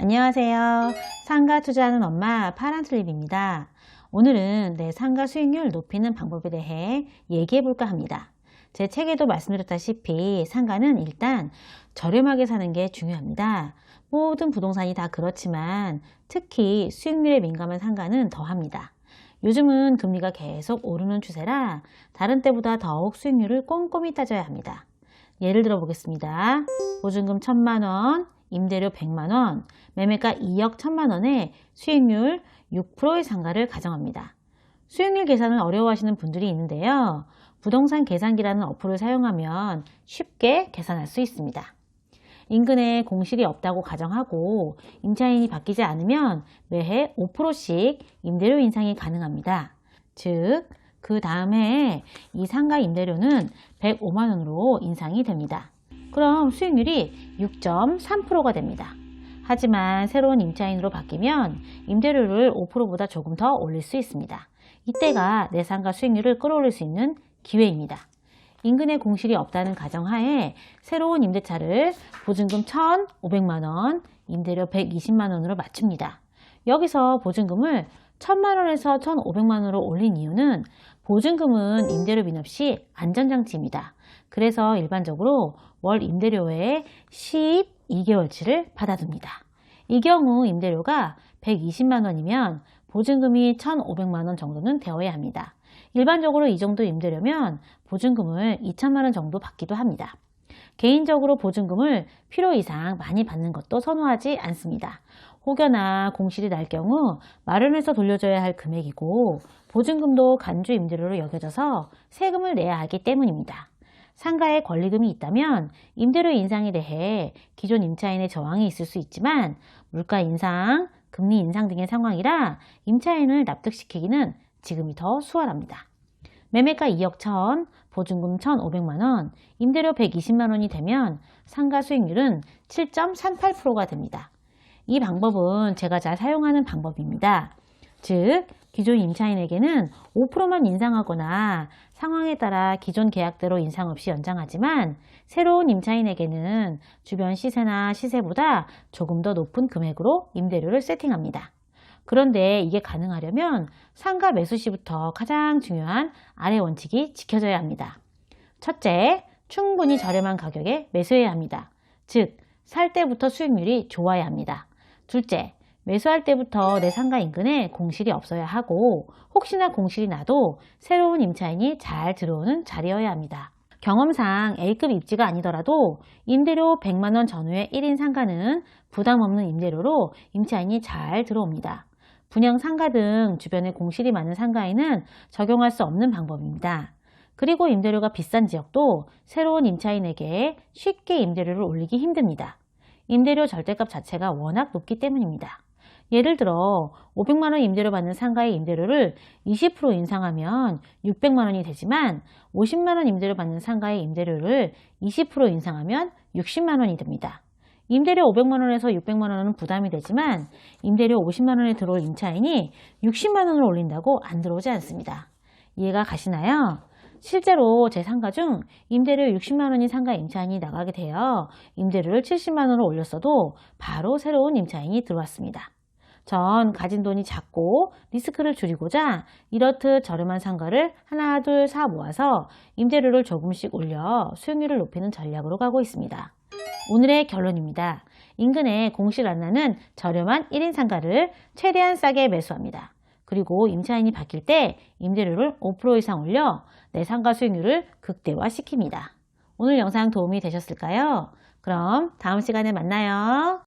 안녕하세요. 상가 투자하는 엄마 파란툴립입니다. 오늘은 내 상가 수익률 높이는 방법에 대해 얘기해 볼까 합니다. 제 책에도 말씀드렸다시피 상가는 일단 저렴하게 사는 게 중요합니다. 모든 부동산이 다 그렇지만 특히 수익률에 민감한 상가는 더합니다. 요즘은 금리가 계속 오르는 추세라 다른 때보다 더욱 수익률을 꼼꼼히 따져야 합니다. 예를 들어 보겠습니다. 보증금 1,000만 원, 임대료 100만 원, 매매가 2억 1,000만 원에 수익률 6%의 상가를 가정합니다. 수익률 계산을 어려워하시는 분들이 있는데요. 부동산 계산기라는 어플을 사용하면 쉽게 계산할 수 있습니다. 인근에 공실이 없다고 가정하고 임차인이 바뀌지 않으면 매해 5%씩 임대료 인상이 가능합니다. 즉, 그 다음 해에 이 상가 임대료는 105만 원으로 인상이 됩니다. 그럼 수익률이 6.3%가 됩니다. 하지만 새로운 임차인으로 바뀌면 임대료를 5%보다 조금 더 올릴 수 있습니다. 이때가 내 상가 수익률을 끌어올릴 수 있는 기회입니다. 인근에 공실이 없다는 가정하에 새로운 임대차를 보증금 1,500만 원, 임대료 120만 원으로 맞춥니다. 여기서 보증금을 1,000만 원에서 1,500만 원으로 올린 이유는 보증금은 임대료빈 없이 안전장치입니다. 그래서 일반적으로 월 임대료의 12개월치를 받아둡니다. 이 경우 임대료가 120만 원이면 보증금이 1,500만 원 정도는 되어야 합니다. 일반적으로 이 정도 임대료면 보증금을 2천만 원 정도 받기도 합니다. 개인적으로 보증금을 필요 이상 많이 받는 것도 선호하지 않습니다. 혹여나 공실이 날 경우 마련해서 돌려줘야 할 금액이고 보증금도 간주 임대료로 여겨져서 세금을 내야 하기 때문입니다. 상가에 권리금이 있다면 임대료 인상에 대해 기존 임차인의 저항이 있을 수 있지만 물가 인상, 금리 인상 등의 상황이라 임차인을 납득시키기는 지금이 더 수월합니다. 매매가 2억 1천, 보증금 1,500만 원, 임대료 120만 원이 되면 상가 수익률은 7.38%가 됩니다. 이 방법은 제가 잘 사용하는 방법입니다. 즉, 기존 임차인에게는 5%만 인상하거나 상황에 따라 기존 계약대로 인상 없이 연장하지만 새로운 임차인에게는 주변 시세나 시세보다 조금 더 높은 금액으로 임대료를 세팅합니다. 그런데 이게 가능하려면 상가 매수 시부터 가장 중요한 아래 원칙이 지켜져야 합니다. 첫째, 충분히 저렴한 가격에 매수해야 합니다. 즉, 살 때부터 수익률이 좋아야 합니다. 둘째, 매수할 때부터 내 상가 인근에 공실이 없어야 하고 혹시나 공실이 나도 새로운 임차인이 잘 들어오는 자리여야 합니다. 경험상 A급 입지가 아니더라도 임대료 100만 원 전후의 1인 상가는 부담 없는 임대료로 임차인이 잘 들어옵니다. 분양 상가 등 주변에 공실이 많은 상가에는 적용할 수 없는 방법입니다. 그리고 임대료가 비싼 지역도 새로운 임차인에게 쉽게 임대료를 올리기 힘듭니다. 임대료 절대값 자체가 워낙 높기 때문입니다. 예를 들어 500만 원 임대료 받는 상가의 임대료를 20% 인상하면 600만 원이 되지만 50만 원 임대료 받는 상가의 임대료를 20% 인상하면 60만 원이 됩니다. 임대료 500만 원에서 600만 원은 부담이 되지만 임대료 50만 원에 들어올 임차인이 60만 원을 올린다고 안 들어오지 않습니다. 이해가 가시나요? 실제로 제 상가 중 임대료 60만 원인 상가 임차인이 나가게 되어 임대료를 70만 원으로 올렸어도 바로 새로운 임차인이 들어왔습니다. 전 가진 돈이 작고 리스크를 줄이고자 이렇듯 저렴한 상가를 하나 둘 사 모아서 임대료를 조금씩 올려 수익률을 높이는 전략으로 가고 있습니다. 오늘의 결론입니다. 인근에 공실 안 나는 저렴한 1인 상가를 최대한 싸게 매수합니다. 그리고 임차인이 바뀔 때 임대료를 5% 이상 올려 내 상가 수익률을 극대화시킵니다. 오늘 영상 도움이 되셨을까요? 그럼 다음 시간에 만나요.